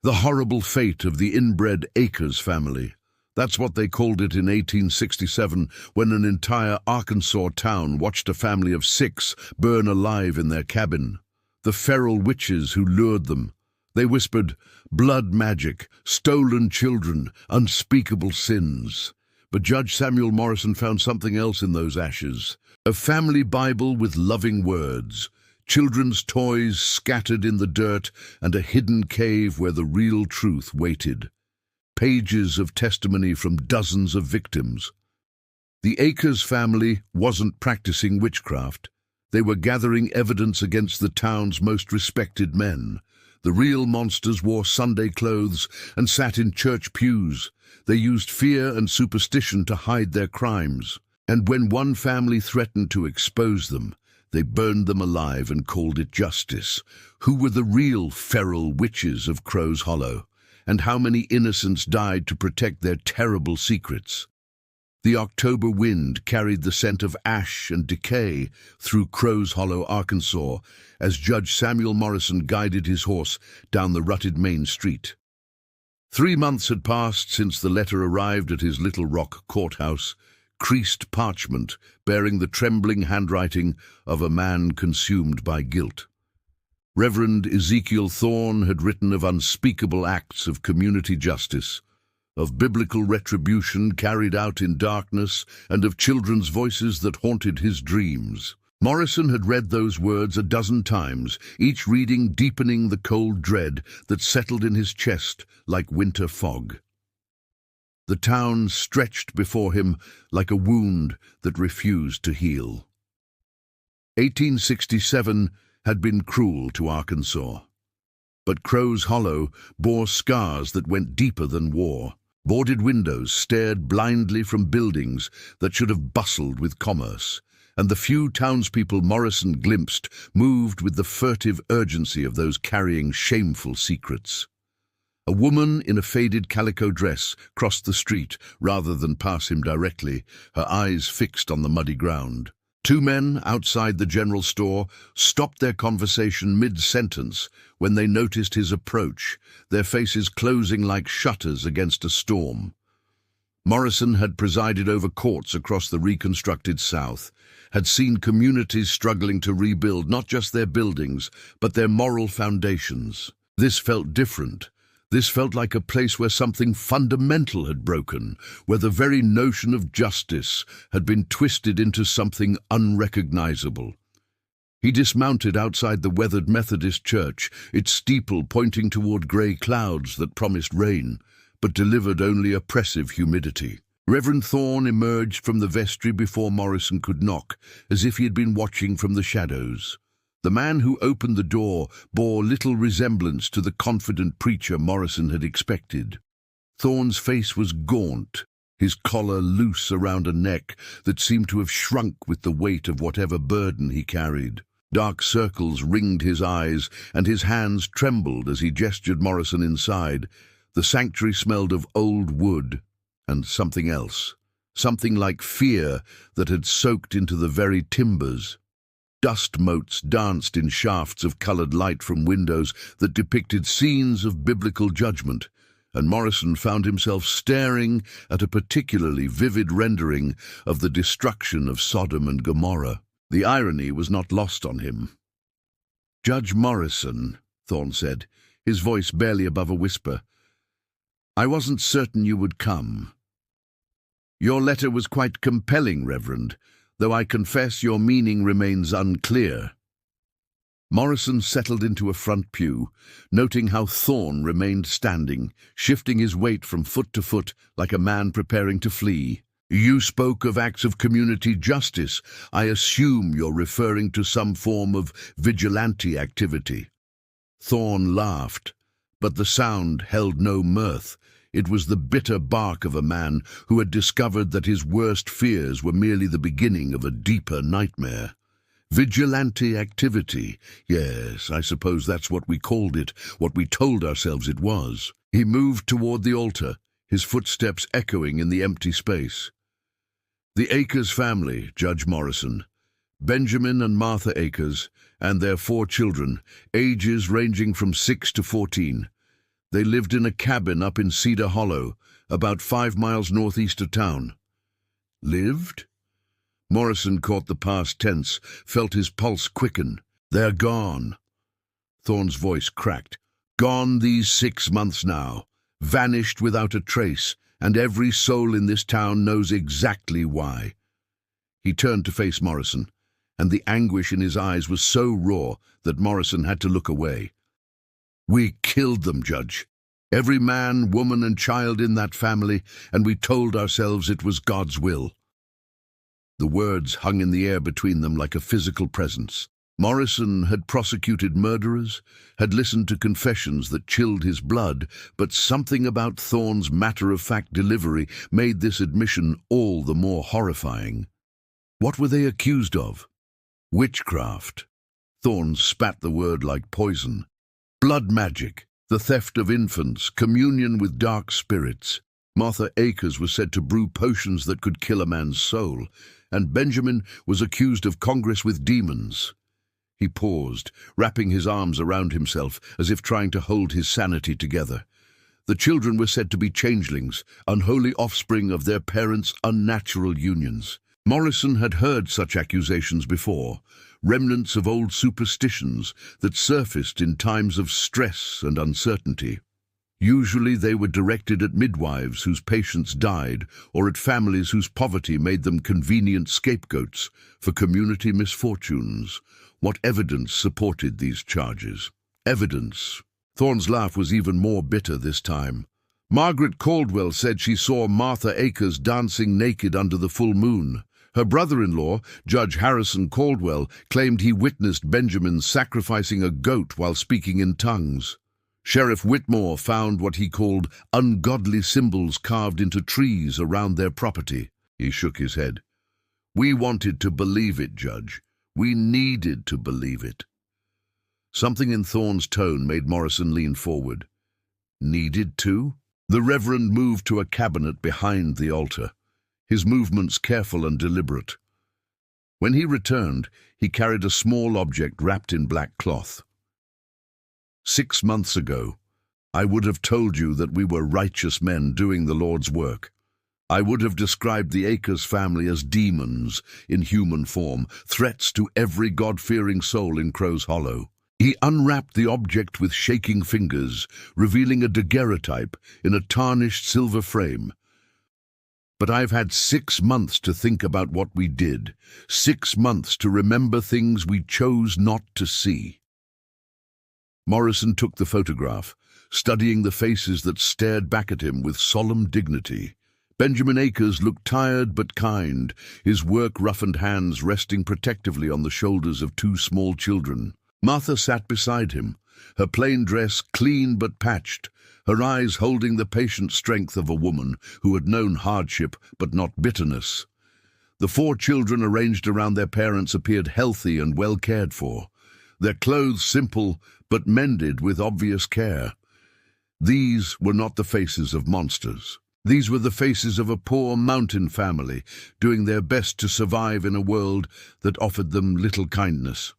The horrible fate of the inbred Akers family. That's what they called it in 1867, when an entire Arkansas town watched a family of 6 burn alive in their cabin. The feral witches who lured them. They whispered, blood magic, stolen children, unspeakable sins. But Judge Samuel Morrison found something else in those ashes. A family Bible with loving words, children's toys scattered in the dirt, and a hidden cave where the real truth waited. Pages of testimony from dozens of victims. The Akers family wasn't practicing witchcraft. They were gathering evidence against the town's most respected men. The real monsters wore Sunday clothes and sat in church pews. They used fear and superstition to hide their crimes. And when one family threatened to expose them, they burned them alive and called it justice. Who were the real feral witches of Crow's Hollow? And how many innocents died to protect their terrible secrets? The October wind carried the scent of ash and decay through Crow's Hollow, Arkansas, as Judge Samuel Morrison guided his horse down the rutted main street. 3 months had passed since the letter arrived at his Little Rock courthouse, creased parchment bearing the trembling handwriting of a man consumed by guilt. Reverend Ezekiel Thorne had written of unspeakable acts of community justice, of biblical retribution carried out in darkness, and of children's voices that haunted his dreams. Morrison had read those words a dozen times, each reading deepening the cold dread that settled in his chest like winter fog. The town stretched before him like a wound that refused to heal. 1867 had been cruel to Arkansas. But Crow's Hollow bore scars that went deeper than war. Boarded windows stared blindly from buildings that should have bustled with commerce, and the few townspeople Morrison glimpsed moved with the furtive urgency of those carrying shameful secrets. A woman in a faded calico dress crossed the street rather than pass him directly, her eyes fixed on the muddy ground. 2 men outside the general store stopped their conversation mid-sentence when they noticed his approach, their faces closing like shutters against a storm. Morrison had presided over courts across the reconstructed South, had seen communities struggling to rebuild not just their buildings, but their moral foundations. This felt different. This felt like a place where something fundamental had broken, where the very notion of justice had been twisted into something unrecognizable. He dismounted outside the weathered Methodist church, its steeple pointing toward grey clouds that promised rain, but delivered only oppressive humidity. Reverend Thorne emerged from the vestry before Morrison could knock, as if he had been watching from the shadows. The man who opened the door bore little resemblance to the confident preacher Morrison had expected. Thorne's face was gaunt, his collar loose around a neck that seemed to have shrunk with the weight of whatever burden he carried. Dark circles ringed his eyes, and his hands trembled as he gestured Morrison inside. The sanctuary smelled of old wood and something else, something like fear that had soaked into the very timbers. Dust motes danced in shafts of colored light from windows that depicted scenes of biblical judgment, and Morrison found himself staring at a particularly vivid rendering of the destruction of Sodom and Gomorrah. The irony was not lost on him. "Judge Morrison," Thorne said, his voice barely above a whisper, "I wasn't certain you would come. Your letter was quite compelling, Reverend, though I confess your meaning remains unclear." Morrison settled into a front pew, noting how Thorne remained standing, shifting his weight from foot to foot like a man preparing to flee. "You spoke of acts of community justice. I assume you're referring to some form of vigilante activity." Thorne laughed, but the sound held no mirth. It was the bitter bark of a man who had discovered that his worst fears were merely the beginning of a deeper nightmare. Vigilante activity. Yes, I suppose that's what we called it, what we told ourselves it was. He moved toward the altar, his footsteps echoing in the empty space. The Akers family, Judge Morrison, Benjamin and Martha Akers, and their 4 children, ages ranging from 6 to 14. They lived in a cabin up in Cedar Hollow, about 5 miles northeast of town. Lived? Morrison caught the past tense, felt his pulse quicken. They're gone. Thorne's voice cracked. Gone these 6 months now. Vanished without a trace, and every soul in this town knows exactly why. He turned to face Morrison, and the anguish in his eyes was so raw that Morrison had to look away. We killed them, Judge. Every man, woman, and child in that family, and we told ourselves it was God's will. The words hung in the air between them like a physical presence. Morrison had prosecuted murderers, had listened to confessions that chilled his blood, but something about Thorne's matter-of-fact delivery made this admission all the more horrifying. What were they accused of? Witchcraft. Thorne spat the word like poison. Blood magic, the theft of infants, communion with dark spirits. Martha Akers was said to brew potions that could kill a man's soul, and Benjamin was accused of congress with demons. He paused, wrapping his arms around himself as if trying to hold his sanity together. The children were said to be changelings, unholy offspring of their parents' unnatural unions. Morrison had heard such accusations before, remnants of old superstitions that surfaced in times of stress and uncertainty. Usually they were directed at midwives whose patients died or at families whose poverty made them convenient scapegoats for community misfortunes. What evidence supported these charges? Evidence. Thorne's laugh was even more bitter this time. Margaret Caldwell said she saw Martha Akers dancing naked under the full moon. Her brother-in-law, Judge Harrison Caldwell, claimed he witnessed Benjamin sacrificing a goat while speaking in tongues. Sheriff Whitmore found what he called ungodly symbols carved into trees around their property. He shook his head. We wanted to believe it, Judge. We needed to believe it. Something in Thorne's tone made Morrison lean forward. Needed to? The Reverend moved to a cabinet behind the altar, his movements careful and deliberate. When he returned, he carried a small object wrapped in black cloth. 6 months ago, I would have told you that we were righteous men doing the Lord's work. I would have described the Akers family as demons in human form, threats to every God-fearing soul in Crow's Hollow. He unwrapped the object with shaking fingers, revealing a daguerreotype in a tarnished silver frame. But I've had 6 months to think about what we did, 6 months to remember things we chose not to see. Morrison took the photograph, studying the faces that stared back at him with solemn dignity. Benjamin Akers looked tired but kind, his work-roughened hands resting protectively on the shoulders of 2 small children. Martha sat beside him, her plain dress clean but patched, her eyes holding the patient strength of a woman who had known hardship but not bitterness. The 4 children arranged around their parents appeared healthy and well cared for, their clothes simple but mended with obvious care. These were not the faces of monsters. These were the faces of a poor mountain family, doing their best to survive in a world that offered them little kindness.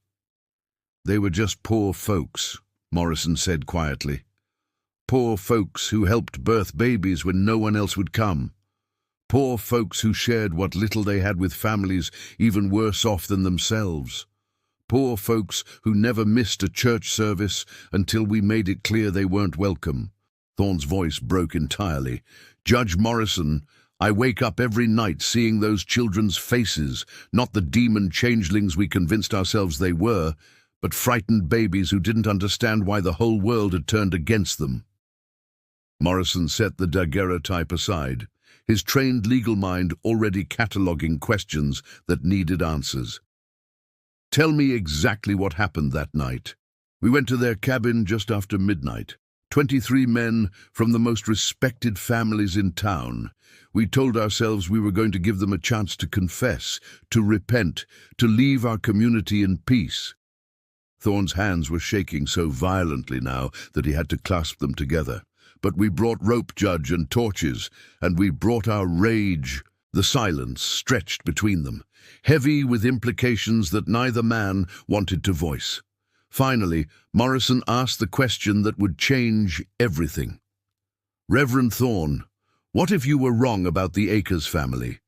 They were just poor folks, Morrison said quietly. Poor folks who helped birth babies when no one else would come. Poor folks who shared what little they had with families even worse off than themselves. Poor folks who never missed a church service until we made it clear they weren't welcome. Thorne's voice broke entirely. Judge Morrison, I wake up every night seeing those children's faces, not the demon changelings we convinced ourselves they were, but frightened babies who didn't understand why the whole world had turned against them. Morrison set the daguerreotype aside, his trained legal mind already cataloguing questions that needed answers. Tell me exactly what happened that night. We went to their cabin just after midnight. 23 men from the most respected families in town. We told ourselves we were going to give them a chance to confess, to repent, to leave our community in peace. Thorne's hands were shaking so violently now that he had to clasp them together. But we brought rope, Judge, and torches, and we brought our rage. The silence stretched between them, heavy with implications that neither man wanted to voice. Finally, Morrison asked the question that would change everything. "Reverend Thorne, what if you were wrong about the Akers family?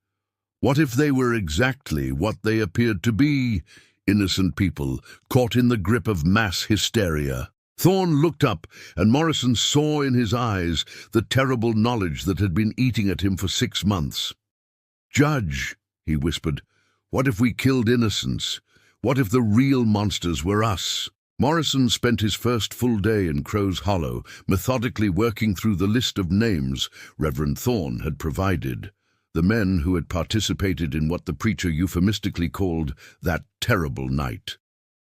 What if they were exactly what they appeared to be? Innocent people caught in the grip of mass hysteria." Thorne looked up, and Morrison saw in his eyes the terrible knowledge that had been eating at him for 6 months. "Judge," he whispered, "what if we killed innocents? What if the real monsters were us?" Morrison spent his first full day in Crow's Hollow, methodically working through the list of names Reverend Thorne had provided, the men who had participated in what the preacher euphemistically called that terrible night.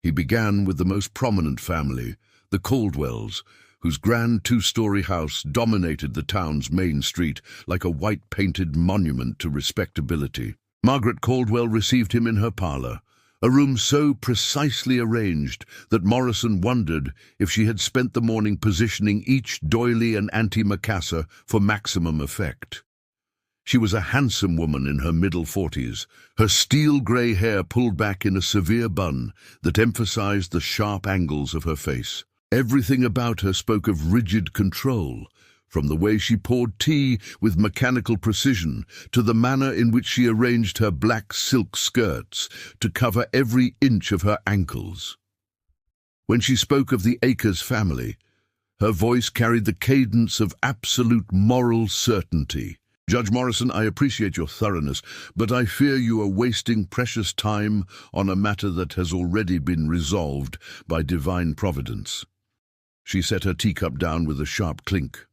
He began with the most prominent family, the Caldwells, whose grand 2-story house dominated the town's main street like a white-painted monument to respectability. Margaret Caldwell received him in her parlor, a room so precisely arranged that Morrison wondered if she had spent the morning positioning each doily and antimacassar for maximum effect. She was a handsome woman in her middle 40s, her steel-grey hair pulled back in a severe bun that emphasized the sharp angles of her face. Everything about her spoke of rigid control, from the way she poured tea with mechanical precision to the manner in which she arranged her black silk skirts to cover every inch of her ankles. When she spoke of the Akers family, her voice carried the cadence of absolute moral certainty. "Judge Morrison, I appreciate your thoroughness, but I fear you are wasting precious time on a matter that has already been resolved by divine providence." She set her teacup down with a sharp clink.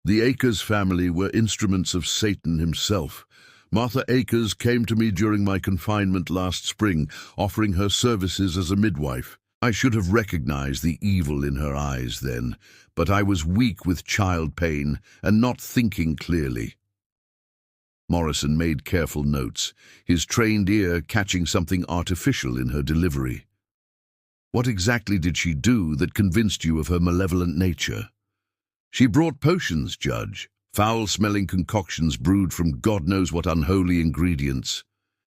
The Akers family were instruments of Satan himself. Martha Akers came to me during my confinement last spring, offering her services as a midwife. I should have recognized the evil in her eyes then, but I was weak with child pain and not thinking clearly. Morrison made careful notes, his trained ear catching something artificial in her delivery. "What exactly did she do that convinced you of her malevolent nature?" "She brought potions, Judge, foul-smelling concoctions brewed from God knows what unholy ingredients.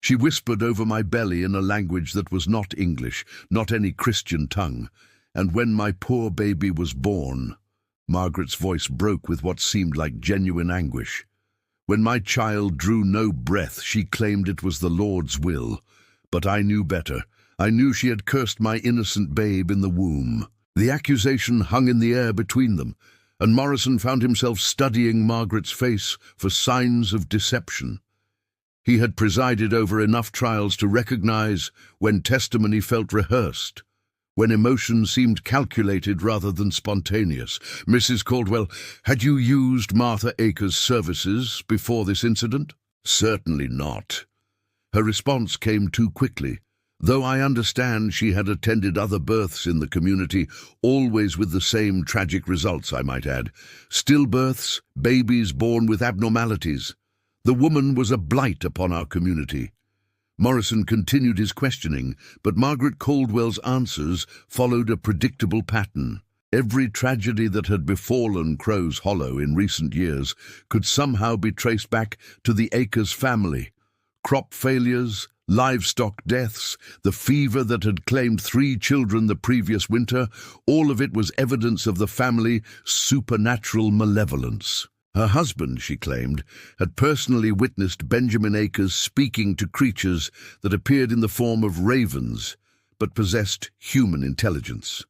She whispered over my belly in a language that was not English, not any Christian tongue, and when my poor baby was born," Margaret's voice broke with what seemed like genuine anguish, "when my child drew no breath, she claimed it was the Lord's will. But I knew better. I knew she had cursed my innocent babe in the womb." The accusation hung in the air between them, and Morrison found himself studying Margaret's face for signs of deception. He had presided over enough trials to recognize when testimony felt rehearsed, when emotion seemed calculated rather than spontaneous. "Mrs. Caldwell, had you used Martha Akers' services before this incident?" "Certainly not." Her response came too quickly. "Though I understand she had attended other births in the community, always with the same tragic results, I might add. Stillbirths, babies born with abnormalities. The woman was a blight upon our community." Morrison continued his questioning, but Margaret Caldwell's answers followed a predictable pattern. Every tragedy that had befallen Crow's Hollow in recent years could somehow be traced back to the Akers family. Crop failures, livestock deaths, the fever that had claimed 3 children the previous winter, all of it was evidence of the family's supernatural malevolence. Her husband, she claimed, had personally witnessed Benjamin Akers speaking to creatures that appeared in the form of ravens, but possessed human intelligence.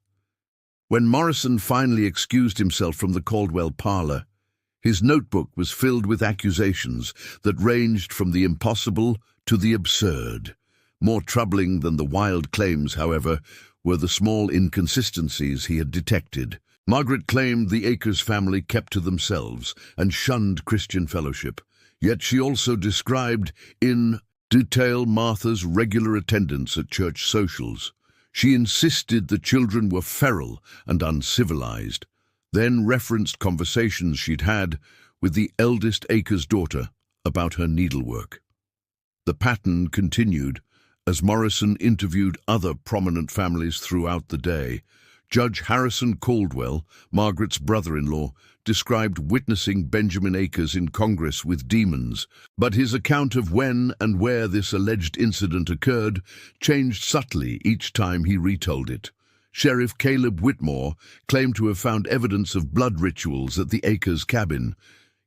When Morrison finally excused himself from the Caldwell parlor, his notebook was filled with accusations that ranged from the impossible to the absurd. More troubling than the wild claims, however, were the small inconsistencies he had detected. Margaret claimed the Akers family kept to themselves and shunned Christian fellowship, yet she also described in detail Martha's regular attendance at church socials. She insisted the children were feral and uncivilized, then referenced conversations she'd had with the eldest Akers daughter about her needlework. The pattern continued as Morrison interviewed other prominent families throughout the day. Judge Harrison Caldwell, Margaret's brother-in-law, described witnessing Benjamin Akers in Congress with demons, but his account of when and where this alleged incident occurred changed subtly each time he retold it. Sheriff Caleb Whitmore claimed to have found evidence of blood rituals at the Akers cabin.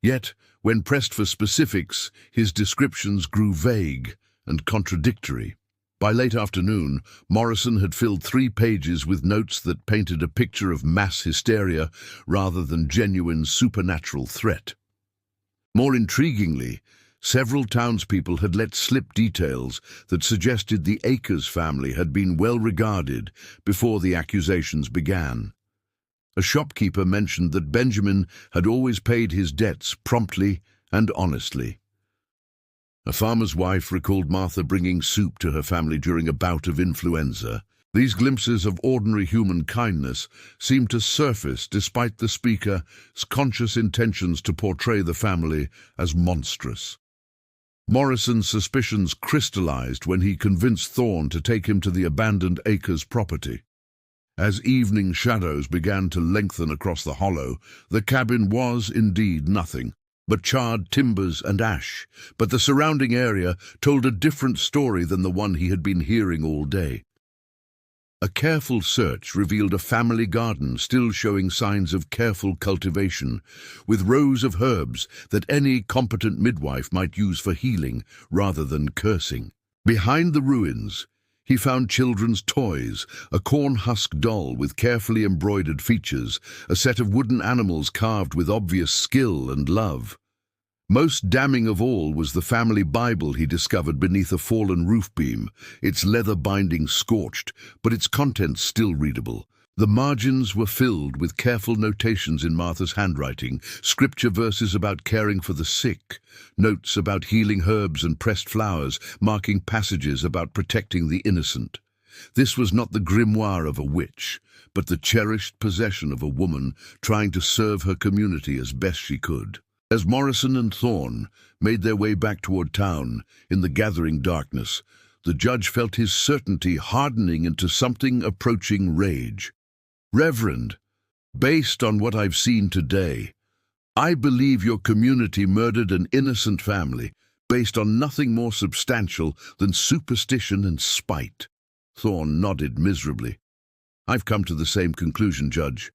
Yet, when pressed for specifics, his descriptions grew vague and contradictory. By late afternoon, Morrison had filled 3 pages with notes that painted a picture of mass hysteria rather than genuine supernatural threat. More intriguingly, several townspeople had let slip details that suggested the Akers family had been well regarded before the accusations began. A shopkeeper mentioned that Benjamin had always paid his debts promptly and honestly. A farmer's wife recalled Martha bringing soup to her family during a bout of influenza. These glimpses of ordinary human kindness seemed to surface despite the speaker's conscious intentions to portray the family as monstrous. Morrison's suspicions crystallized when he convinced Thorne to take him to the abandoned Akers property. As evening shadows began to lengthen across the hollow, the cabin was indeed nothing but charred timbers and ash, but the surrounding area told a different story than the one he had been hearing all day. A careful search revealed a family garden still showing signs of careful cultivation, with rows of herbs that any competent midwife might use for healing rather than cursing. Behind the ruins, he found children's toys, a corn-husk doll with carefully embroidered features, a set of wooden animals carved with obvious skill and love. Most damning of all was the family Bible he discovered beneath a fallen roof beam, its leather binding scorched, but its contents still readable. The margins were filled with careful notations in Martha's handwriting, scripture verses about caring for the sick, notes about healing herbs and pressed flowers, marking passages about protecting the innocent. This was not the grimoire of a witch, but the cherished possession of a woman trying to serve her community as best she could. As Morrison and Thorne made their way back toward town in the gathering darkness, the judge felt his certainty hardening into something approaching rage. "Reverend, based on what I've seen today, I believe your community murdered an innocent family based on nothing more substantial than superstition and spite." Thorne nodded miserably. "I've come to the same conclusion, Judge.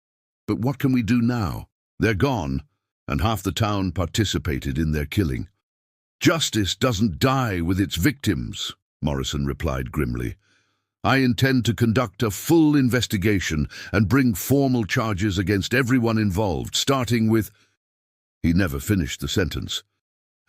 But what can we do now? They're gone, and half the town participated in their killing." "Justice doesn't die with its victims," Morrison replied grimly. "I intend to conduct a full investigation and bring formal charges against everyone involved, starting with—" He never finished the sentence.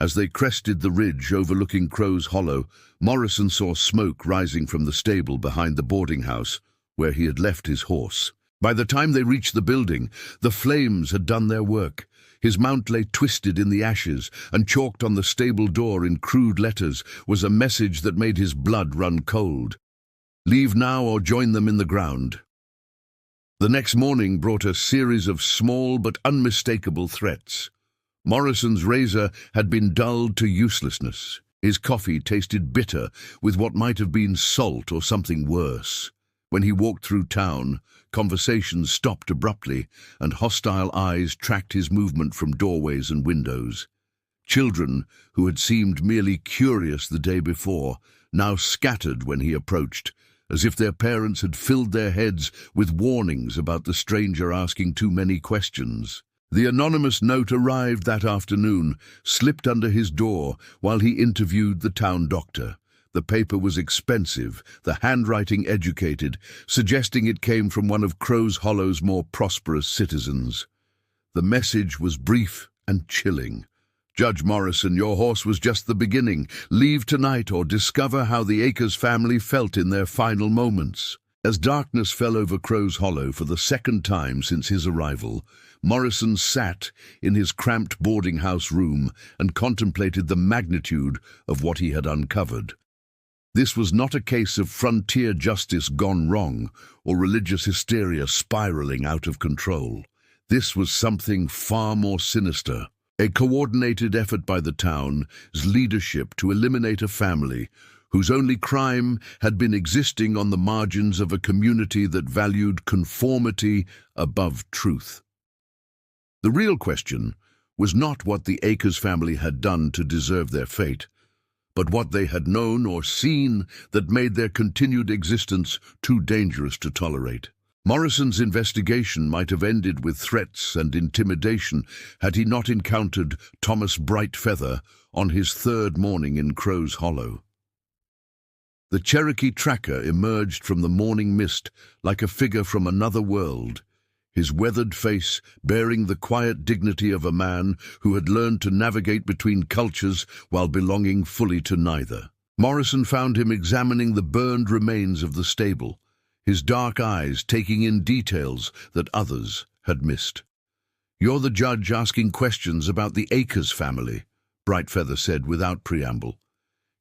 As they crested the ridge overlooking Crow's Hollow, Morrison saw smoke rising from the stable behind the boarding house, where he had left his horse. By the time they reached the building, the flames had done their work. His mount lay twisted in the ashes, and chalked on the stable door in crude letters was a message that made his blood run cold. "Leave now or join them in the ground." The next morning brought a series of small but unmistakable threats. Morrison's razor had been dulled to uselessness. His coffee tasted bitter with what might have been salt or something worse. When he walked through town, conversations stopped abruptly, and hostile eyes tracked his movement from doorways and windows. Children, who had seemed merely curious the day before, now scattered when he approached, as if their parents had filled their heads with warnings about the stranger asking too many questions. The anonymous note arrived that afternoon, slipped under his door while he interviewed the town doctor. The paper was expensive, the handwriting educated, suggesting it came from one of Crow's Hollow's more prosperous citizens. The message was brief and chilling. "Judge Morrison, your horse was just the beginning. Leave tonight or discover how the Akers family felt in their final moments." As darkness fell over Crow's Hollow for the second time since his arrival, Morrison sat in his cramped boarding house room and contemplated the magnitude of what he had uncovered. This was not a case of frontier justice gone wrong or religious hysteria spiraling out of control. This was something far more sinister. A coordinated effort by the town's leadership to eliminate a family whose only crime had been existing on the margins of a community that valued conformity above truth. The real question was not what the Akers family had done to deserve their fate, but what they had known or seen that made their continued existence too dangerous to tolerate. Morrison's investigation might have ended with threats and intimidation had he not encountered Thomas Brightfeather on his third morning in Crow's Hollow. The Cherokee tracker emerged from the morning mist like a figure from another world, his weathered face bearing the quiet dignity of a man who had learned to navigate between cultures while belonging fully to neither. Morrison found him examining the burned remains of the stable, his dark eyes taking in details that others had missed. "You're the judge asking questions about the Akers family," Brightfeather said without preamble,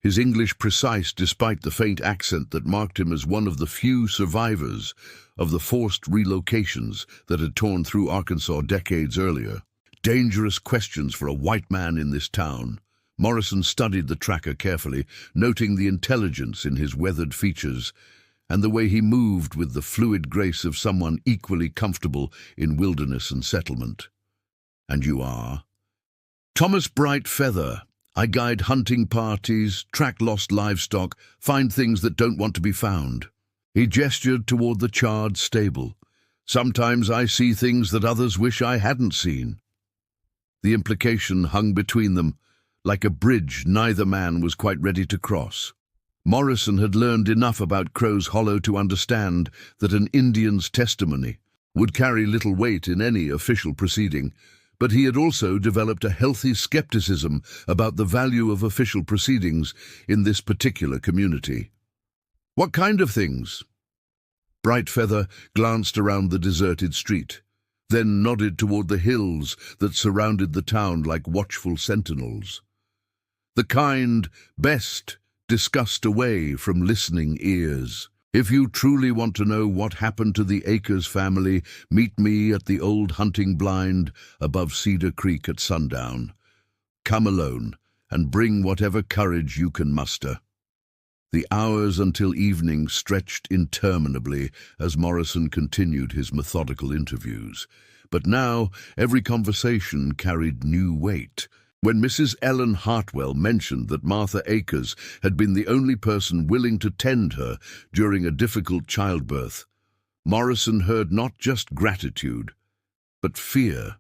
his English precise despite the faint accent that marked him as one of the few survivors of the forced relocations that had torn through Arkansas decades earlier. Dangerous questions for a white man in this town. Morrison studied the tracker carefully, noting the intelligence in his weathered features and the way he moved with the fluid grace of someone equally comfortable in wilderness and settlement. "And you are?" "Thomas Brightfeather. I guide hunting parties, track lost livestock, find things that don't want to be found." He gestured toward the charred stable. "Sometimes I see things that others wish I hadn't seen." The implication hung between them, like a bridge neither man was quite ready to cross. Morrison had learned enough about Crow's Hollow to understand that an Indian's testimony would carry little weight in any official proceeding, but he had also developed a healthy skepticism about the value of official proceedings in this particular community. "What kind of things?" Brightfeather glanced around the deserted street, then nodded toward the hills that surrounded the town like watchful sentinels. "The kind best discussed away from listening ears. If you truly want to know what happened to the Akers family, meet me at the old hunting blind above Cedar Creek at sundown. Come alone and bring whatever courage you can muster." The hours until evening stretched interminably as Morrison continued his methodical interviews. But now every conversation carried new weight. When Mrs. Ellen Hartwell mentioned that Martha Akers had been the only person willing to tend her during a difficult childbirth, Morrison heard not just gratitude, but fear,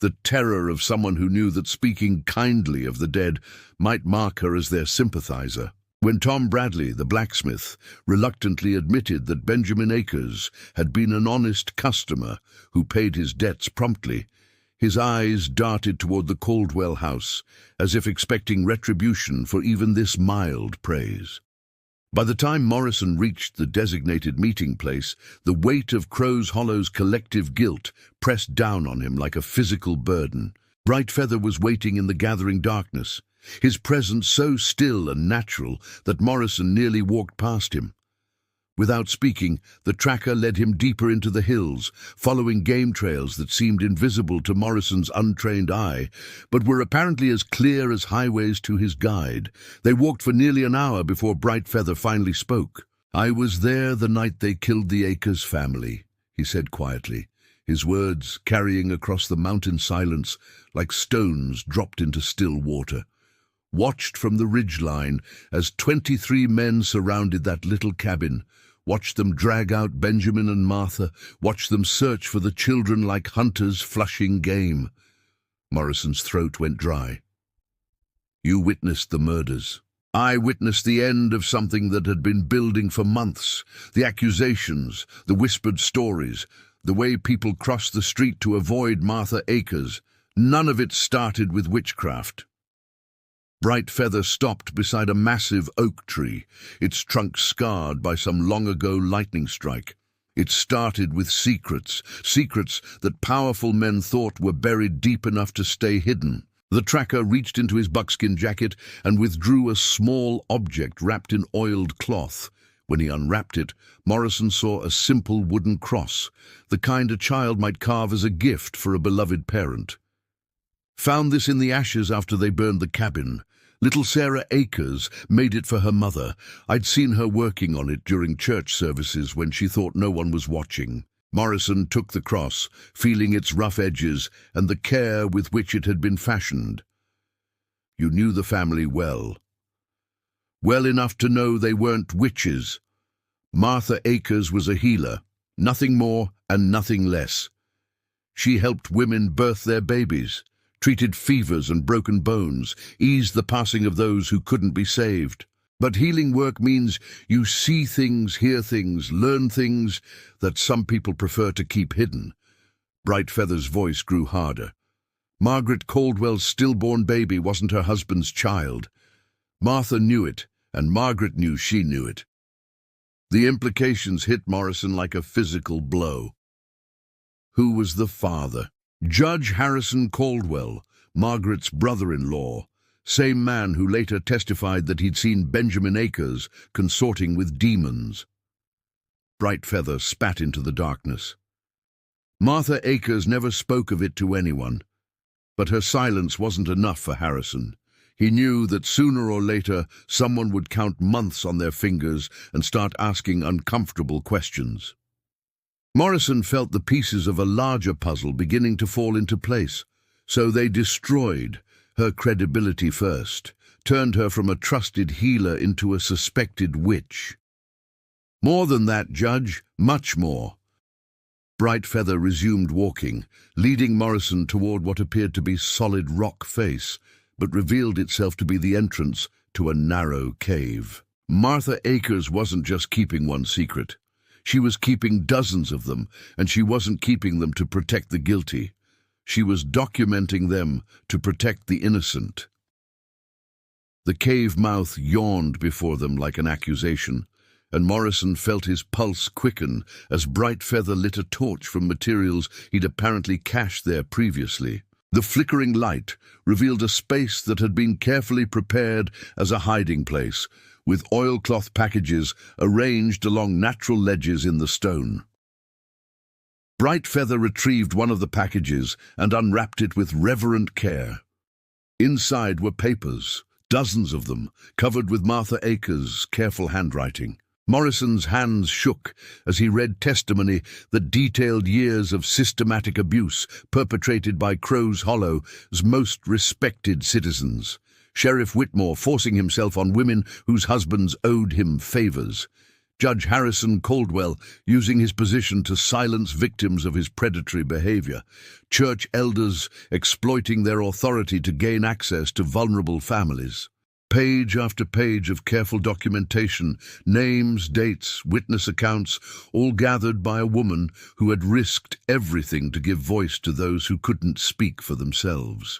the terror of someone who knew that speaking kindly of the dead might mark her as their sympathizer. When Tom Bradley, the blacksmith, reluctantly admitted that Benjamin Akers had been an honest customer who paid his debts promptly, his eyes darted toward the Caldwell house, as if expecting retribution for even this mild praise. By the time Morrison reached the designated meeting place, the weight of Crow's Hollow's collective guilt pressed down on him like a physical burden. Brightfeather was waiting in the gathering darkness, his presence so still and natural that Morrison nearly walked past him. Without speaking, the tracker led him deeper into the hills, following game trails that seemed invisible to Morrison's untrained eye, but were apparently as clear as highways to his guide. They walked for nearly an hour before Brightfeather finally spoke. "I was there the night they killed the Akers family," he said quietly, his words carrying across the mountain silence like stones dropped into still water. "Watched from the ridgeline as 23 men surrounded that little cabin, watched them drag out Benjamin and Martha, watched them search for the children like hunters flushing game." Morrison's throat went dry. "You witnessed the murders. I witnessed the end of something that had been building for months. The accusations, the whispered stories, the way people crossed the street to avoid Martha Akers. None of it started with witchcraft." Brightfeather stopped beside a massive oak tree, its trunk scarred by some long-ago lightning strike. It started with secrets that powerful men thought were buried deep enough to stay hidden. The tracker reached into his buckskin jacket and withdrew a small object wrapped in oiled cloth. When he unwrapped it, Morrison saw a simple wooden cross, the kind a child might carve as a gift for a beloved parent. "Found this in the ashes after they burned the cabin. Little Sarah Akers made it for her mother. I'd seen her working on it during church services when she thought no one was watching." Morrison took the cross, feeling its rough edges and the care with which it had been fashioned. "You knew the family well. Well enough to know they weren't witches. Martha Akers was a healer, nothing more and nothing less. She helped women birth their babies, treated fevers and broken bones, eased the passing of those who couldn't be saved. But healing work means you see things, hear things, learn things that some people prefer to keep hidden. Brightfeather's voice grew harder. Margaret Caldwell's stillborn baby wasn't her husband's child. Martha knew it, and Margaret knew she knew it. The implications hit Morrison like a physical blow. Who was the father? Judge Harrison Caldwell, Margaret's brother-in-law, same man who later testified that he'd seen Benjamin Akers consorting with demons. Brightfeather spat into the darkness. Martha Akers never spoke of it to anyone, but her silence wasn't enough for Harrison. He knew that sooner or later someone would count months on their fingers and start asking uncomfortable questions. Morrison felt the pieces of a larger puzzle beginning to fall into place, so they destroyed her credibility first, turned her from a trusted healer into a suspected witch. More than that, Judge, much more. Brightfeather resumed walking, leading Morrison toward what appeared to be solid rock face, but revealed itself to be the entrance to a narrow cave. Martha Akers wasn't just keeping one secret. She was keeping dozens of them, and she wasn't keeping them to protect the guilty. She was documenting them to protect the innocent. The cave mouth yawned before them like an accusation, and Morrison felt his pulse quicken as Brightfeather lit a torch from materials he'd apparently cached there previously. The flickering light revealed a space that had been carefully prepared as a hiding place, with oilcloth packages arranged along natural ledges in the stone. Brightfeather retrieved one of the packages and unwrapped it with reverent care. Inside were papers, dozens of them, covered with Martha Akers' careful handwriting. Morrison's hands shook as he read testimony that detailed years of systematic abuse perpetrated by Crow's Hollow's most respected citizens. Sheriff Whitmore forcing himself on women whose husbands owed him favors. Judge Harrison Caldwell using his position to silence victims of his predatory behavior. Church elders exploiting their authority to gain access to vulnerable families. Page after page of careful documentation, names, dates, witness accounts, all gathered by a woman who had risked everything to give voice to those who couldn't speak for themselves.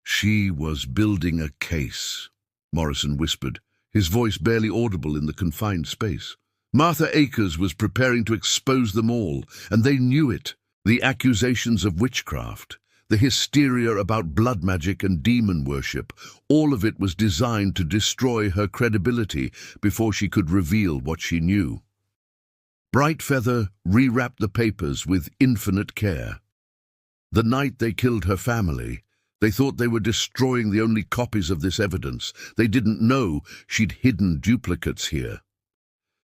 She was building a case, Morrison whispered, his voice barely audible in the confined space. Martha Akers was preparing to expose them all, and they knew it. The accusations of witchcraft, the hysteria about blood magic and demon worship, all of it was designed to destroy her credibility before she could reveal what she knew. Brightfeather rewrapped the papers with infinite care. The night they killed her family, they thought they were destroying the only copies of this evidence. They didn't know she'd hidden duplicates here.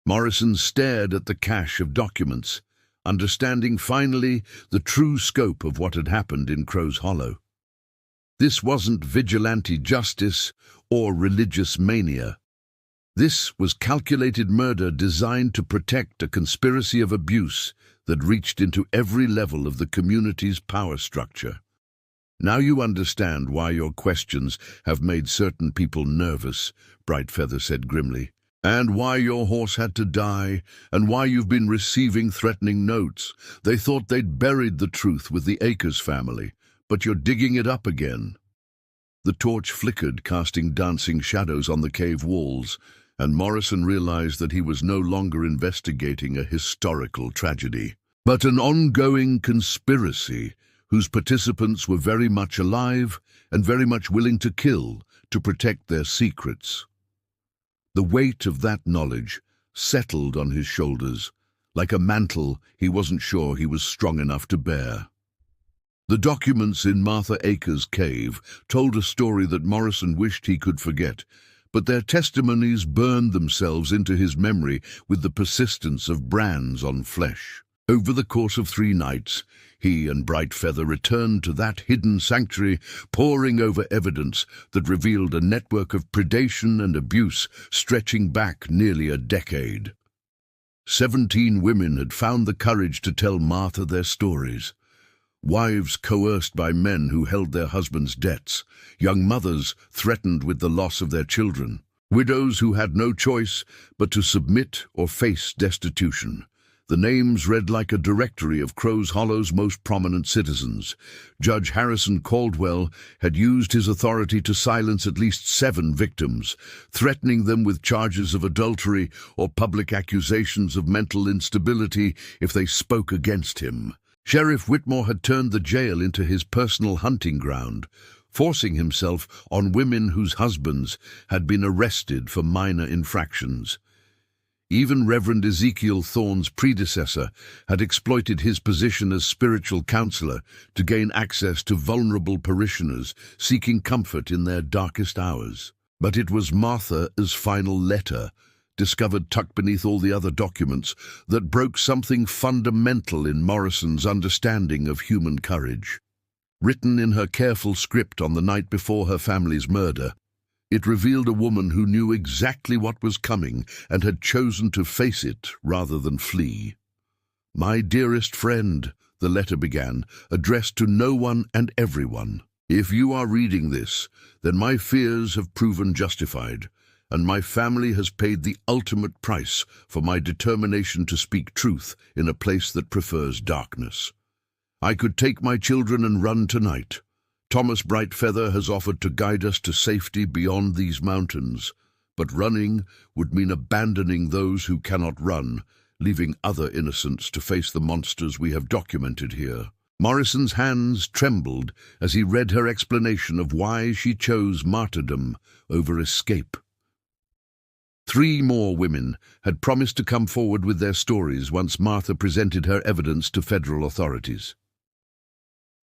Morrison stared at the cache of documents, understanding finally the true scope of what had happened in Crow's Hollow. This wasn't vigilante justice or religious mania. This was calculated murder designed to protect a conspiracy of abuse that reached into every level of the community's power structure. Now you understand why your questions have made certain people nervous, Brightfeather said grimly, and why your horse had to die, and why you've been receiving threatening notes. They thought they'd buried the truth with the Akers family, but you're digging it up again. The torch flickered, casting dancing shadows on the cave walls, and Morrison realized that he was no longer investigating a historical tragedy, but an ongoing conspiracy whose participants were very much alive and very much willing to kill to protect their secrets. The weight of that knowledge settled on his shoulders, like a mantle he wasn't sure he was strong enough to bear. The documents in Martha Akers' cave told a story that Morrison wished he could forget, but their testimonies burned themselves into his memory with the persistence of brands on flesh. Over the course of 3 nights, he and Brightfeather returned to that hidden sanctuary, poring over evidence that revealed a network of predation and abuse stretching back nearly a decade. 17 women had found the courage to tell Martha their stories. Wives coerced by men who held their husbands' debts, young mothers threatened with the loss of their children, widows who had no choice but to submit or face destitution. The names read like a directory of Crow's Hollow's most prominent citizens. Judge Harrison Caldwell had used his authority to silence at least 7 victims, threatening them with charges of adultery or public accusations of mental instability if they spoke against him. Sheriff Whitmore had turned the jail into his personal hunting ground, forcing himself on women whose husbands had been arrested for minor infractions. Even Reverend Ezekiel Thorne's predecessor had exploited his position as spiritual counselor to gain access to vulnerable parishioners seeking comfort in their darkest hours. But it was Martha's final letter, discovered tucked beneath all the other documents, that broke something fundamental in Morrison's understanding of human courage. Written in her careful script on the night before her family's murder, it revealed a woman who knew exactly what was coming and had chosen to face it rather than flee. "My dearest friend," the letter began, addressed to no one and everyone. "If you are reading this, then my fears have proven justified, and my family has paid the ultimate price for my determination to speak truth in a place that prefers darkness. I could take my children and run tonight. Thomas Brightfeather has offered to guide us to safety beyond these mountains, but running would mean abandoning those who cannot run, leaving other innocents to face the monsters we have documented here." Morrison's hands trembled as he read her explanation of why she chose martyrdom over escape. 3 more women had promised to come forward with their stories once Martha presented her evidence to federal authorities.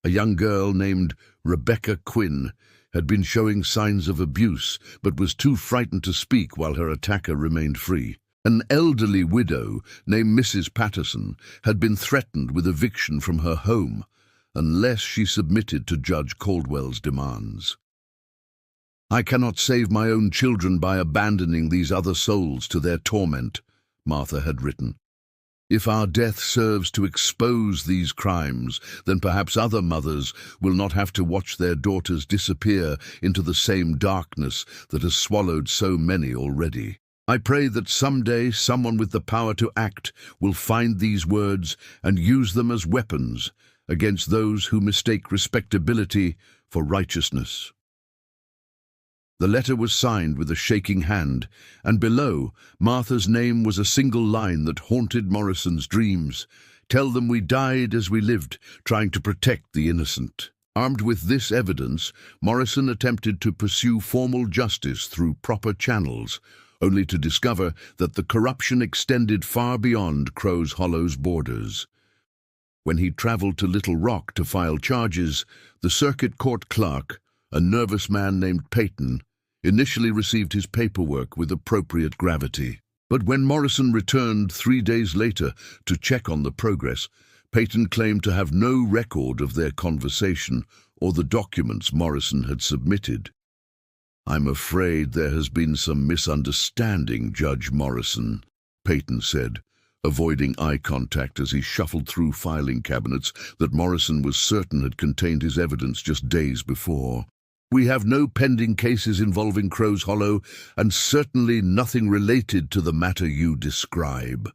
A young girl named Rebecca Quinn had been showing signs of abuse, but was too frightened to speak while her attacker remained free. An elderly widow named Mrs. Patterson had been threatened with eviction from her home unless she submitted to Judge Caldwell's demands. "I cannot save my own children by abandoning these other souls to their torment," Martha had written. "If our death serves to expose these crimes, then perhaps other mothers will not have to watch their daughters disappear into the same darkness that has swallowed so many already. I pray that someday someone with the power to act will find these words and use them as weapons against those who mistake respectability for righteousness." The letter was signed with a shaking hand, and below, Martha's name was a single line that haunted Morrison's dreams. "Tell them we died as we lived, trying to protect the innocent." Armed with this evidence, Morrison attempted to pursue formal justice through proper channels, only to discover that the corruption extended far beyond Crow's Hollow's borders. When he traveled to Little Rock to file charges, the circuit court clerk, a nervous man named Peyton, initially received his paperwork with appropriate gravity. But when Morrison returned 3 days later to check on the progress, Peyton claimed to have no record of their conversation or the documents Morrison had submitted. "I'm afraid there has been some misunderstanding, Judge Morrison," Peyton said, avoiding eye contact as he shuffled through filing cabinets that Morrison was certain had contained his evidence just days before. "We have no pending cases involving Crow's Hollow, and certainly nothing related to the matter you describe."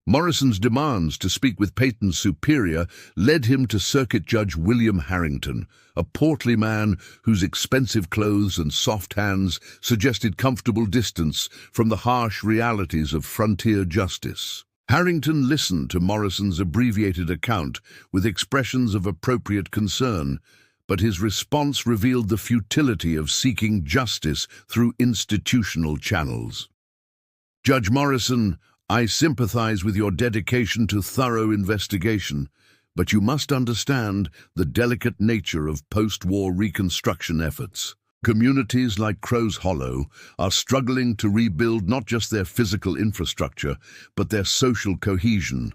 Morrison's demands to speak with Peyton's superior led him to Circuit Judge William Harrington, a portly man whose expensive clothes and soft hands suggested comfortable distance from the harsh realities of frontier justice. Harrington listened to Morrison's abbreviated account with expressions of appropriate concern, but his response revealed the futility of seeking justice through institutional channels. "Judge Morrison, I sympathize with your dedication to thorough investigation, but you must understand the delicate nature of post-war reconstruction efforts. Communities like Crow's Hollow are struggling to rebuild not just their physical infrastructure, but their social cohesion.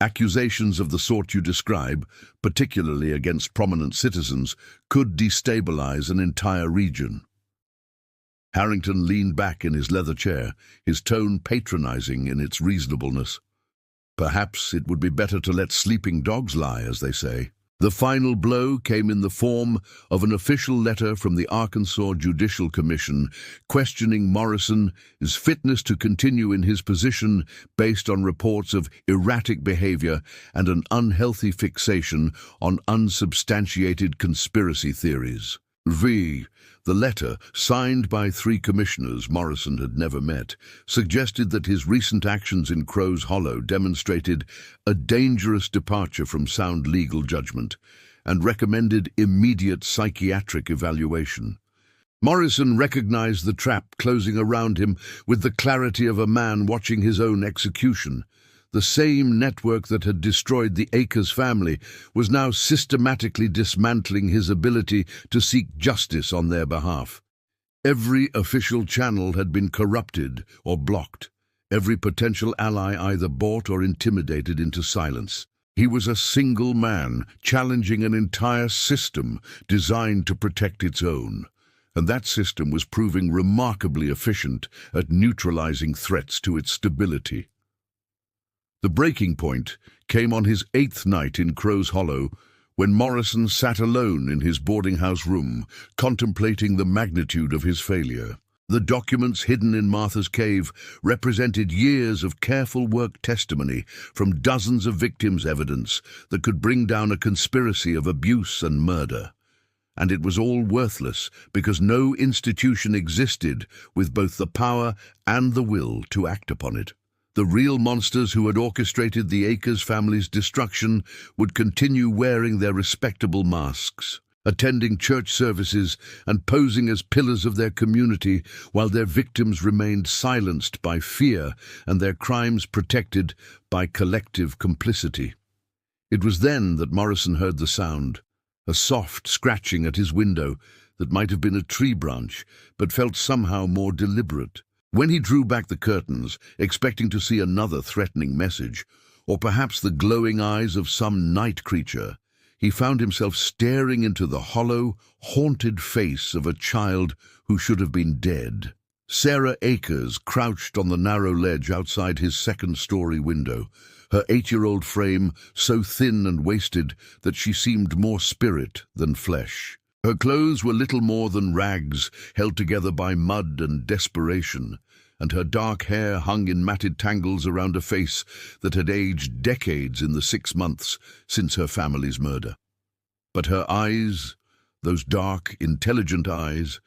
Accusations of the sort you describe, particularly against prominent citizens, could destabilize an entire region." Harrington leaned back in his leather chair, his tone patronizing in its reasonableness. Perhaps it would be better to let sleeping dogs lie, as they say. The final blow came in the form of an official letter from the Arkansas Judicial Commission questioning Morrison's fitness to continue in his position based on reports of erratic behavior and an unhealthy fixation on unsubstantiated conspiracy theories. The letter, signed by 3 commissioners Morrison had never met, suggested that his recent actions in Crow's Hollow demonstrated a dangerous departure from sound legal judgment and recommended immediate psychiatric evaluation. Morrison recognized the trap closing around him with the clarity of a man watching his own execution. The same network that had destroyed the Akers family was now systematically dismantling his ability to seek justice on their behalf. Every official channel had been corrupted or blocked, every potential ally either bought or intimidated into silence. He was a single man challenging an entire system designed to protect its own, and that system was proving remarkably efficient at neutralizing threats to its stability. The breaking point came on his 8th night in Crow's Hollow, when Morrison sat alone in his boarding house room, contemplating the magnitude of his failure. The documents hidden in Martha's cave represented years of careful work testimony from dozens of victims' evidence that could bring down a conspiracy of abuse and murder. And it was all worthless because no institution existed with both the power and the will to act upon it. The real monsters who had orchestrated the Akers family's destruction would continue wearing their respectable masks, attending church services and posing as pillars of their community while their victims remained silenced by fear and their crimes protected by collective complicity. It was then that Morrison heard the sound, a soft scratching at his window that might have been a tree branch, but felt somehow more deliberate. When he drew back the curtains, expecting to see another threatening message, or perhaps the glowing eyes of some night creature, he found himself staring into the hollow, haunted face of a child who should have been dead. Sarah Akers crouched on the narrow ledge outside his second-story window, her 8-year-old frame so thin and wasted that she seemed more spirit than flesh. Her clothes were little more than rags held together by mud and desperation, and her dark hair hung in matted tangles around a face that had aged decades in the 6 months since her family's murder. But her eyes, those dark, intelligent eyes,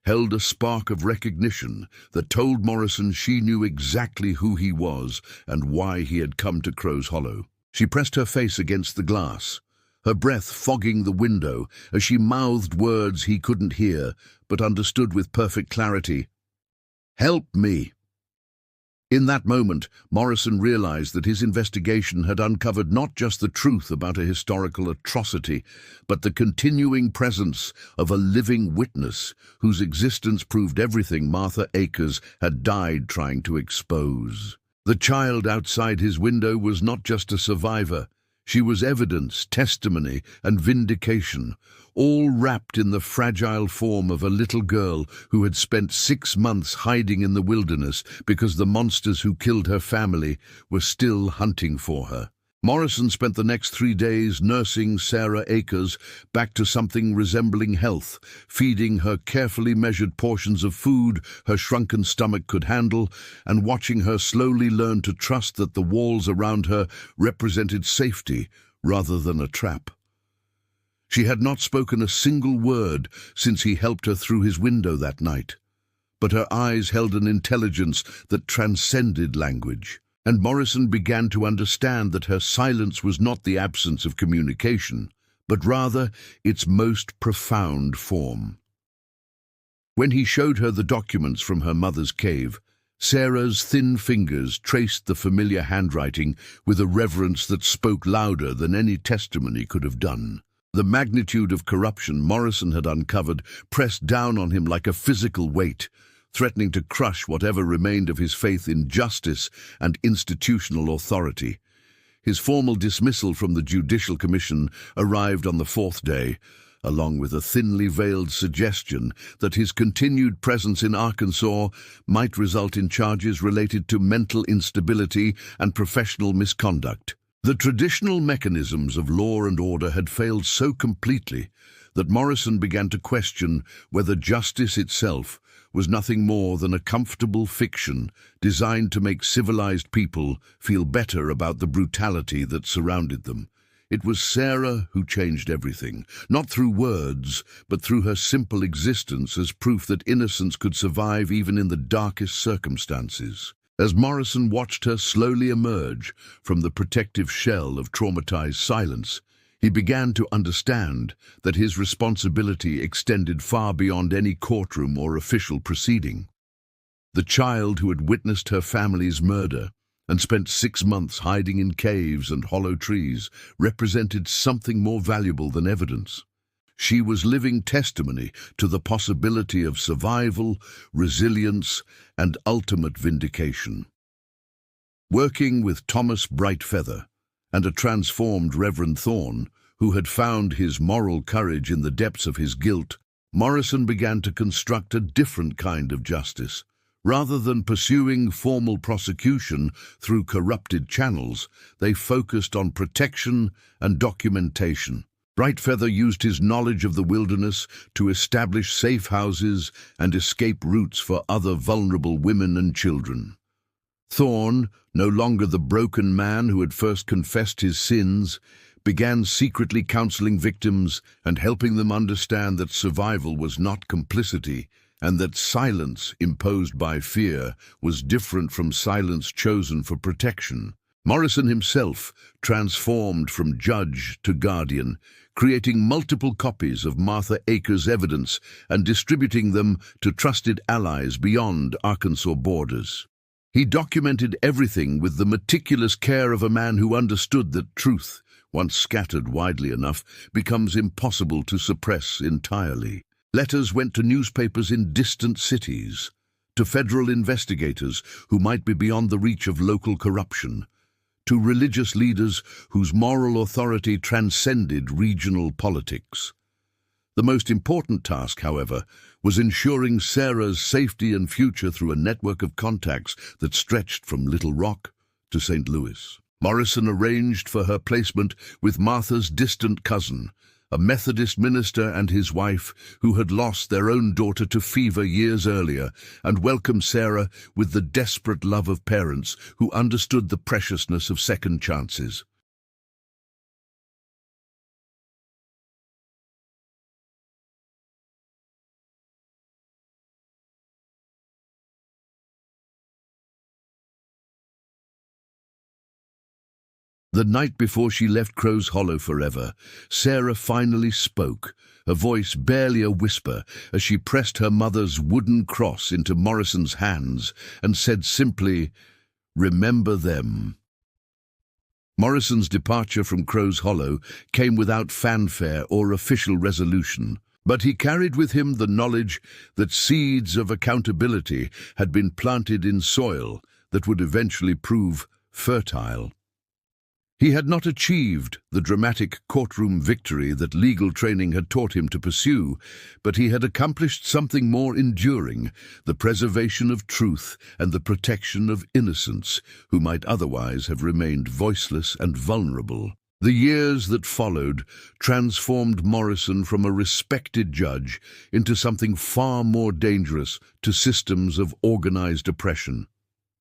held a spark of recognition that told Morrison she knew exactly who he was and why he had come to Crow's Hollow. She pressed her face against the glass, her breath fogging the window as she mouthed words he couldn't hear, but understood with perfect clarity. "Help me!" In that moment, Morrison realized that his investigation had uncovered not just the truth about a historical atrocity, but the continuing presence of a living witness whose existence proved everything Martha Akers had died trying to expose. The child outside his window was not just a survivor. She was evidence, testimony, and vindication, all wrapped in the fragile form of a little girl who had spent 6 months hiding in the wilderness because the monsters who killed her family were still hunting for her. Morrison spent the next 3 days nursing Sarah Akers back to something resembling health, feeding her carefully measured portions of food her shrunken stomach could handle, and watching her slowly learn to trust that the walls around her represented safety rather than a trap. She had not spoken a single word since he helped her through his window that night, but her eyes held an intelligence that transcended language. And Morrison began to understand that her silence was not the absence of communication, but rather its most profound form. When he showed her the documents from her mother's cave, Sarah's thin fingers traced the familiar handwriting with a reverence that spoke louder than any testimony could have done. The magnitude of corruption Morrison had uncovered pressed down on him like a physical weight, threatening to crush whatever remained of his faith in justice and institutional authority. His formal dismissal from the Judicial Commission arrived on the 4th day, along with a thinly veiled suggestion that his continued presence in Arkansas might result in charges related to mental instability and professional misconduct. The traditional mechanisms of law and order had failed so completely that Morrison began to question whether justice itself was nothing more than a comfortable fiction designed to make civilized people feel better about the brutality that surrounded them. It was Sarah who changed everything, not through words, but through her simple existence as proof that innocence could survive even in the darkest circumstances. As Morrison watched her slowly emerge from the protective shell of traumatized silence, he began to understand that his responsibility extended far beyond any courtroom or official proceeding. The child who had witnessed her family's murder and spent 6 months hiding in caves and hollow trees represented something more valuable than evidence. She was living testimony to the possibility of survival, resilience, and ultimate vindication. Working with Thomas Brightfeather and a transformed Reverend Thorne, who had found his moral courage in the depths of his guilt, Morrison began to construct a different kind of justice. Rather than pursuing formal prosecution through corrupted channels, they focused on protection and documentation. Brightfeather used his knowledge of the wilderness to establish safe houses and escape routes for other vulnerable women and children. Thorne, no longer the broken man who had first confessed his sins, began secretly counseling victims and helping them understand that survival was not complicity, and that silence imposed by fear was different from silence chosen for protection. Morrison himself transformed from judge to guardian, creating multiple copies of Martha Akers' evidence and distributing them to trusted allies beyond Arkansas borders. He documented everything with the meticulous care of a man who understood that truth, once scattered widely enough, becomes impossible to suppress entirely. Letters went to newspapers in distant cities, to federal investigators who might be beyond the reach of local corruption, to religious leaders whose moral authority transcended regional politics. The most important task, however, was ensuring Sarah's safety and future through a network of contacts that stretched from Little Rock to St. Louis. Morrison arranged for her placement with Martha's distant cousin, a Methodist minister, and his wife, who had lost their own daughter to fever years earlier, and welcomed Sarah with the desperate love of parents who understood the preciousness of second chances. The night before she left Crow's Hollow forever, Sarah finally spoke, her voice barely a whisper, as she pressed her mother's wooden cross into Morrison's hands and said simply, "Remember them." Morrison's departure from Crow's Hollow came without fanfare or official resolution, but he carried with him the knowledge that seeds of accountability had been planted in soil that would eventually prove fertile. He had not achieved the dramatic courtroom victory that legal training had taught him to pursue, but he had accomplished something more enduring, the preservation of truth and the protection of innocents who might otherwise have remained voiceless and vulnerable. The years that followed transformed Morrison from a respected judge into something far more dangerous to systems of organized oppression.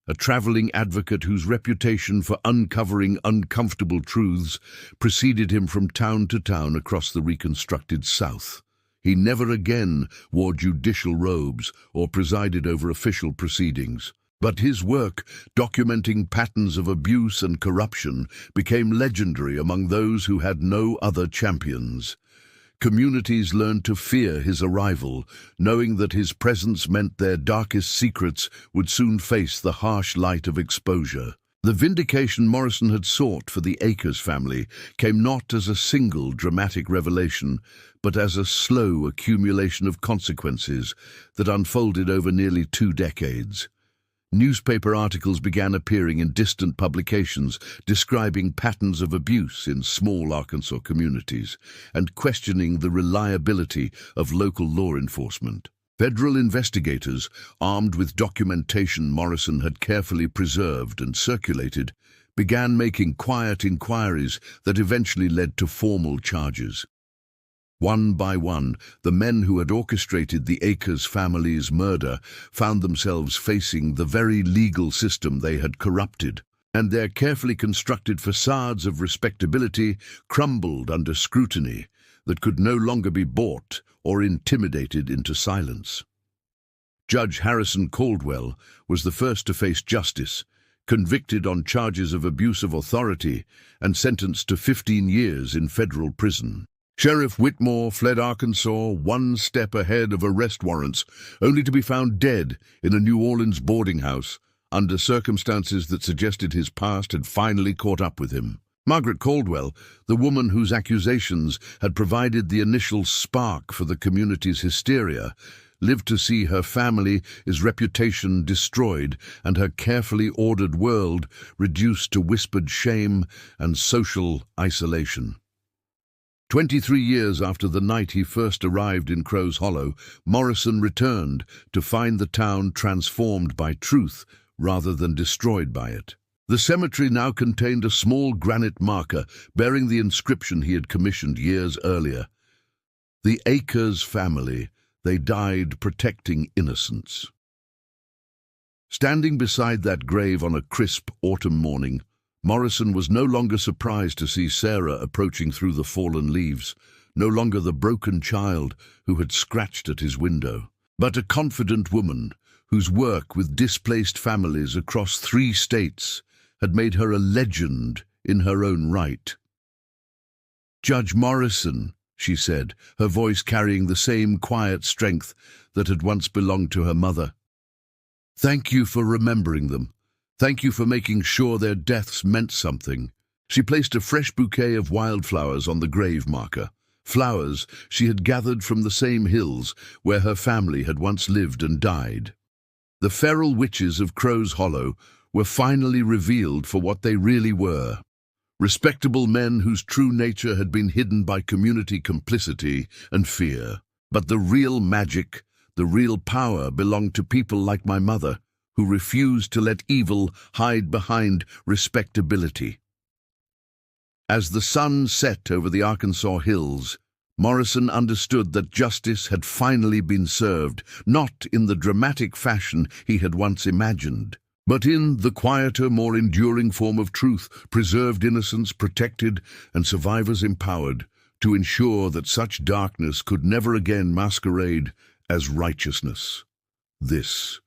A traveling advocate whose reputation for uncovering uncomfortable truths preceded him from town to town across the reconstructed South. He never again wore judicial robes or presided over official proceedings, but his work documenting patterns of abuse and corruption became legendary among those who had no other champions. Communities learned to fear his arrival, knowing that his presence meant their darkest secrets would soon face the harsh light of exposure. The vindication Morrison had sought for the Akers family came not as a single dramatic revelation, but as a slow accumulation of consequences that unfolded over nearly 2 decades. Newspaper articles began appearing in distant publications describing patterns of abuse in small Arkansas communities and questioning the reliability of local law enforcement. Federal investigators, armed with documentation Morrison had carefully preserved and circulated, began making quiet inquiries that eventually led to formal charges. One by one, the men who had orchestrated the Akers family's murder found themselves facing the very legal system they had corrupted, and their carefully constructed facades of respectability crumbled under scrutiny that could no longer be bought or intimidated into silence. Judge Harrison Caldwell was the first to face justice, convicted on charges of abuse of authority and sentenced to 15 years in federal prison. Sheriff Whitmore fled Arkansas one step ahead of arrest warrants, only to be found dead in a New Orleans boarding house under circumstances that suggested his past had finally caught up with him. Margaret Caldwell, the woman whose accusations had provided the initial spark for the community's hysteria, lived to see her family's reputation destroyed and her carefully ordered world reduced to whispered shame and social isolation. 23 years after the night he first arrived in Crow's Hollow, Morrison returned to find the town transformed by truth rather than destroyed by it. The cemetery now contained a small granite marker bearing the inscription he had commissioned years earlier. The Akers family, they died protecting innocence. Standing beside that grave on a crisp autumn morning, Morrison was no longer surprised to see Sarah approaching through the fallen leaves, no longer the broken child who had scratched at his window, but a confident woman whose work with displaced families across 3 states had made her a legend in her own right. "Judge Morrison," she said, her voice carrying the same quiet strength that had once belonged to her mother. "Thank you for remembering them. Thank you for making sure their deaths meant something." She placed a fresh bouquet of wildflowers on the grave marker, flowers she had gathered from the same hills where her family had once lived and died. The feral witches of Crow's Hollow were finally revealed for what they really were. Respectable men whose true nature had been hidden by community complicity and fear. But the real magic, the real power belonged to people like my mother, who refused to let evil hide behind respectability. As the sun set over the Arkansas hills, Morrison understood that justice had finally been served, not in the dramatic fashion he had once imagined, but in the quieter, more enduring form of truth, preserved innocence protected and survivors empowered, to ensure that such darkness could never again masquerade as righteousness. This